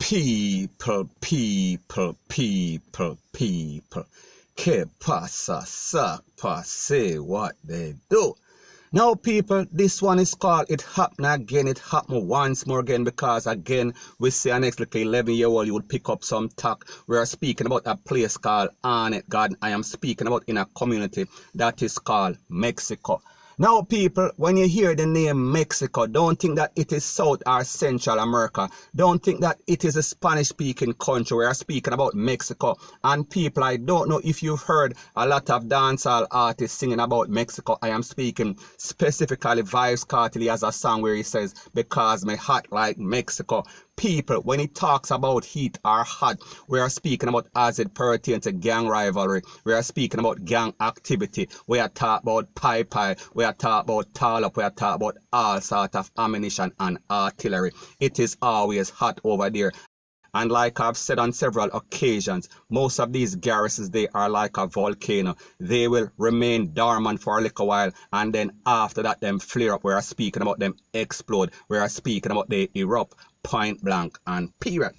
People. Que pasa, sapa, say what they do. Now, people, this one is called It Happened Again. It happened once more again because, again, we see an next little 11-year-old, you would pick up some talk. We are speaking about a place called Arnette Garden. I am speaking about in a community that is called Mexico. Now, people, when you hear the name Mexico, don't think that it is South or Central America. Don't think that it is a Spanish-speaking country. We are speaking about Mexico. And people, I don't know if you've heard a lot of dancehall artists singing about Mexico. I am speaking specifically Vybz Kartel has a song where he says, because my heart like Mexico. People, when he talks about heat or hot, we are speaking about as it pertains to gang rivalry. We are speaking about gang activity. We are talking about pie. We are talking about tall up. We are talking about all sort of ammunition and artillery. It is always hot over there. And like I've said on several occasions, most of these garrisons, they are like a volcano. They will remain dormant for a little while, and then after that, them flare up. We are speaking about them explode. We are speaking about they erupt, point blank and period.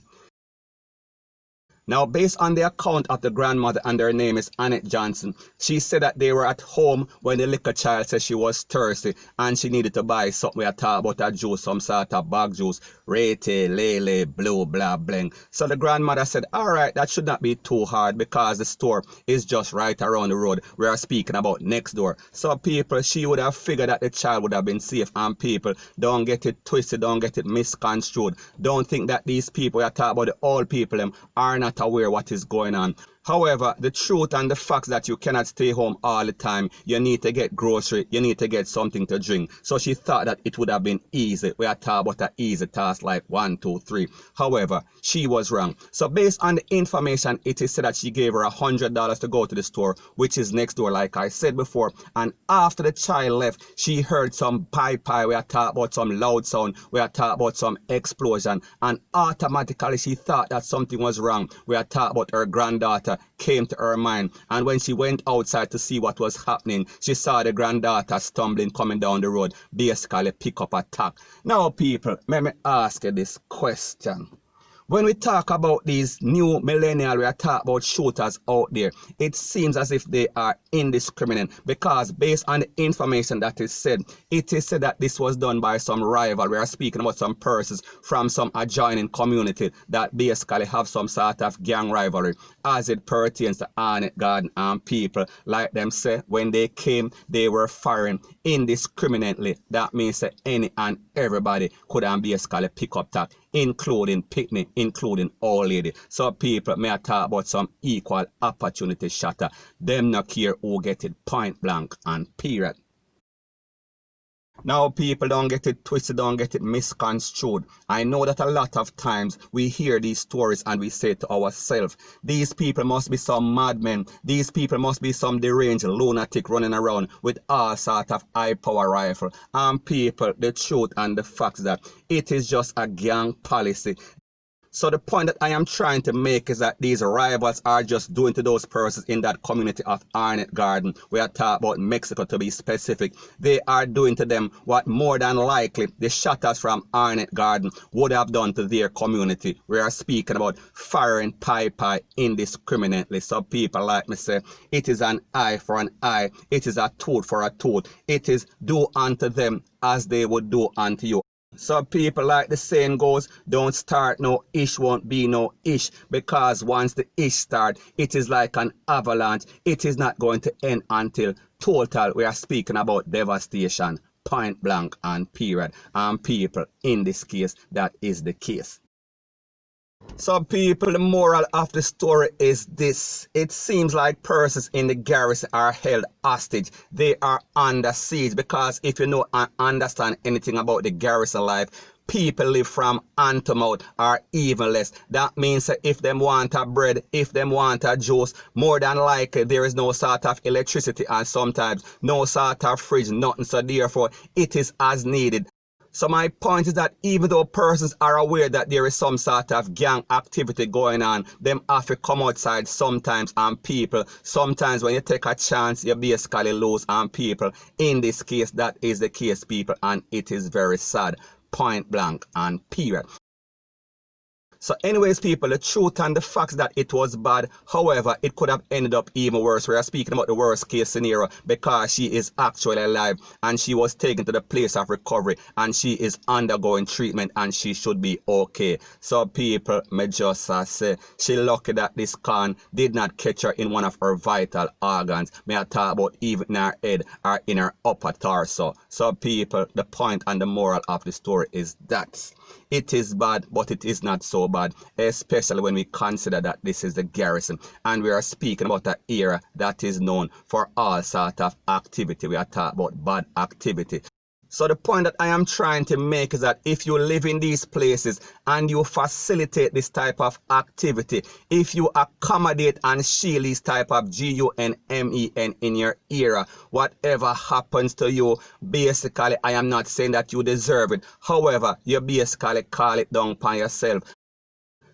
Now, based on the account of the grandmother, and her name is Arnette Johnson, she said that they were at home when the little child said she was thirsty and she needed to buy something. We are talking about a juice, some sort of bag juice, rete, lele, blue, blah, bling. So the grandmother said, all right, that should not be too hard because the store is just right around the road. We are speaking about next door. So people, she would have figured that the child would have been safe. And people, don't get it twisted, don't get it misconstrued. Don't think that these people, we are talking about the old people, them are not aware what is going on. However, the truth and the fact that you cannot stay home all the time, you need to get grocery, you need to get something to drink. So she thought that it would have been easy. We are talking about an easy task like 1, 2, 3. However, she was wrong. So based on the information, it is said that she gave her $100 to go to the store, which is next door, like I said before. And after the child left, she heard some pie. We are talking about some loud sound. We are talking about some explosion. And automatically she thought that something was wrong. We are talking about her granddaughter came to her mind, and when she went outside to see what was happening, she saw the granddaughter stumbling coming down the road, basically pick up a tack. Now people, let me ask you this question. When we talk about these new millennials, we are talking about shooters out there. It seems as if they are indiscriminate because based on the information that is said, it is said that this was done by some rival. We are speaking about some persons from some adjoining community that basically have some sort of gang rivalry as it pertains to Arnette Garden, and people like them say when they came, they were firing indiscriminately. That means that any and everybody could basically pick up that, including picnic, including old lady. So people may talk about some equal opportunity shatter. Them not care who get it, point blank and period. Now people, don't get it twisted, don't get it misconstrued. I know that a lot of times we hear these stories and we say to ourselves, these people must be some madmen, these people must be some deranged lunatic running around with all sort of high power rifle. And people, the truth and the facts that it is just a gang policy. So the point that I am trying to make is that these rivals are just doing to those persons in that community of Arnette Garden. We are talking about Mexico to be specific. They are doing to them what more than likely the shotters from Arnette Garden would have done to their community. We are speaking about firing pie indiscriminately. So people like me say, it is an eye for an eye. It is a tooth for a tooth. It is do unto them as they would do unto you. So people, like the saying goes, don't start no ish, won't be no ish, because once the ish start, it is like an avalanche. It is not going to end until total. We are speaking about devastation, point blank and period. And people, in this case, that is the case. So people, the moral of the story is this. It seems like persons in the garrison are held hostage. They are under siege because if you know and understand anything about the garrison life, people live from hand to mouth or even less. That means that if them want a bread, if them want a juice, more than likely there is no sort of electricity and sometimes no sort of fridge, nothing. So therefore it is as needed. So my point is that even though persons are aware that there is some sort of gang activity going on, them have to come outside sometimes, and people, sometimes when you take a chance, you basically lose, and people, in this case, that is the case, people, and it is very sad, point blank and period. So anyways, people, the truth and the facts that it was bad. However, it could have ended up even worse. We are speaking about the worst case scenario because she is actually alive and she was taken to the place of recovery and she is undergoing treatment and she should be okay. So people, may just say she lucky that this con did not catch her in one of her vital organs. May I talk about even in her head or in her upper torso. So people, the point and the moral of the story is that it is bad, but it is not so bad, especially when we consider that this is the garrison and we are speaking about an era that is known for all sort of activity. We are talking about bad activity. So the point that I am trying to make is that if you live in these places and you facilitate this type of activity, if you accommodate and shield this type of GUNMEN in your era, whatever happens to you, basically, I am not saying that you deserve it. However, you basically call it down upon yourself.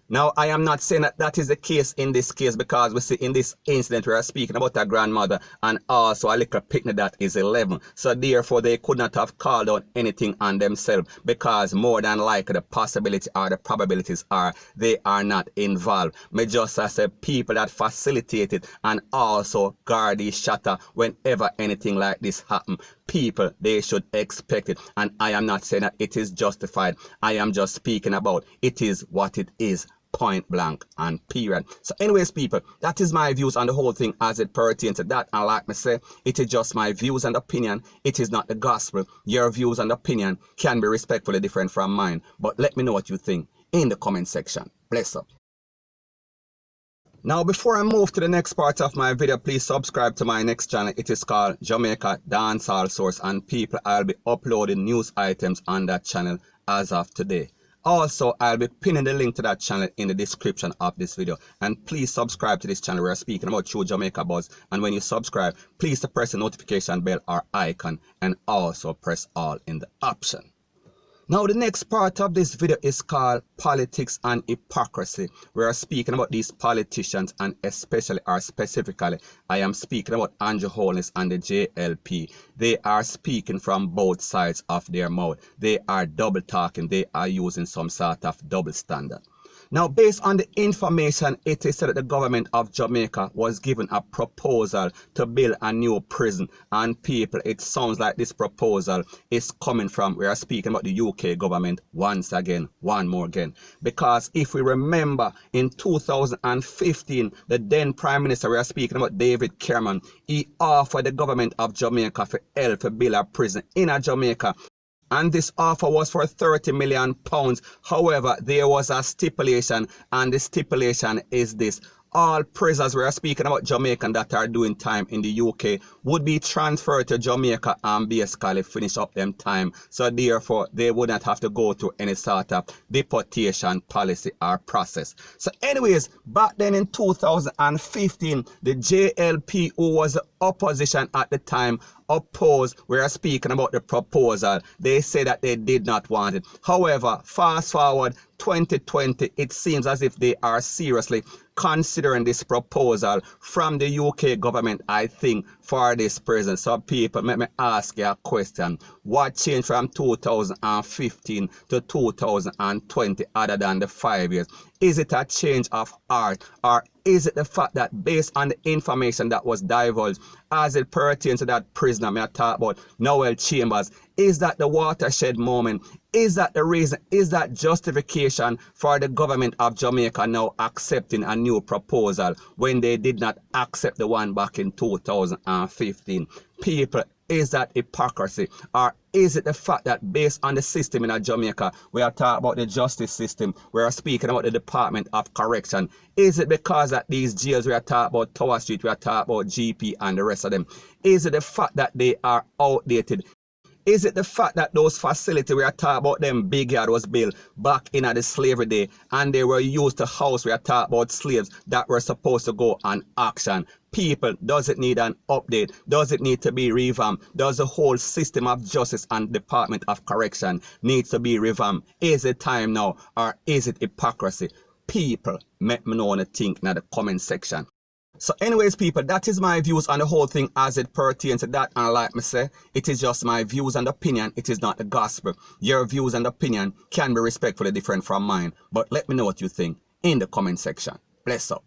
Now, I am not saying that that is the case in this case because we see in this incident we are speaking about a grandmother and also a little picnic that is 11. So therefore, they could not have called out anything on themselves because more than likely the possibility or the probabilities are they are not involved. Me just as a people that facilitate it and also guard the shutter whenever anything like this happen. People, they should expect it. And I am not saying that it is justified. I am just speaking about it is what it is. Point blank and period. So anyways, people, that is my views on the whole thing as it pertains to that. And like me say, it is just my views and opinion. It is not the gospel. Your views and opinion can be respectfully different from mine. But let me know what you think in the comment section. Bless up. Now, before I move to the next part of my video, please subscribe to my next channel. It is called Jamaica Dancehall Source, and people, I'll be uploading news items on that channel as of today. Also, I'll be pinning the link to that channel in the description of this video. And please subscribe to this channel. We're speaking about True Jamaica Buzz. And when you subscribe, please press the notification bell or icon and also press all in the option. Now, the next part of this video is called Politics and Hypocrisy. We are speaking about these politicians and especially or specifically, I am speaking about Andrew Holness and the JLP. They are speaking from both sides of their mouth. They are double talking. They are using some sort of double standard. Now, based on the information, it is said that the government of Jamaica was given a proposal to build a new prison. And people, it sounds like this proposal is coming from, we are speaking about the UK government once again, one more again. Because if we remember, in 2015, the then Prime Minister, we are speaking about David Cameron, he offered the government of Jamaica for help to build a prison in Jamaica. And this offer was for £30 million. However, there was a stipulation, and the stipulation is this. All prisoners, we are speaking about Jamaican that are doing time in the UK, would be transferred to Jamaica and basically finish up them time. So therefore, they would not have to go through any sort of deportation policy or process. So anyways, back then in 2015, the JLP, who was the opposition at the time, opposed. We are speaking about the proposal. They say that they did not want it. However, fast forward 2020, it seems as if they are seriously considering this proposal from the UK government, I think, for this prison. So people, let me ask you a question. What changed from 2015 to 2020 other than the 5 years? Is it a change of heart, or is it the fact that based on the information that was divulged as it pertains to that prisoner, may I talk about Noel Chambers, is that the watershed moment? Is that the reason? Is that justification for the government of Jamaica now accepting a new proposal when they did not accept the one back in 2015? People, is that hypocrisy, or is it the fact that based on the system in Jamaica, we are talking about the justice system, we are speaking about the Department of Correction? Is it because that these jails, we are talking about Tower Street, we are talking about GP and the rest of them, is it the fact that they are outdated? Is it the fact that those facilities we are talking about, them big yard was built back in the slavery day and they were used to house, we are talking about slaves that were supposed to go on auction? People, does it need an update? Does it need to be revamped? Does the whole system of justice and Department of Correction needs to be revamped? Is it time now, or is it hypocrisy? People, let me know what you think in the comment section. So anyways, people, that is my views on the whole thing as it pertains to that. And like me say, it is just my views and opinion. It is not the gospel. Your views and opinion can be respectfully different from mine. But let me know what you think in the comment section. Bless up.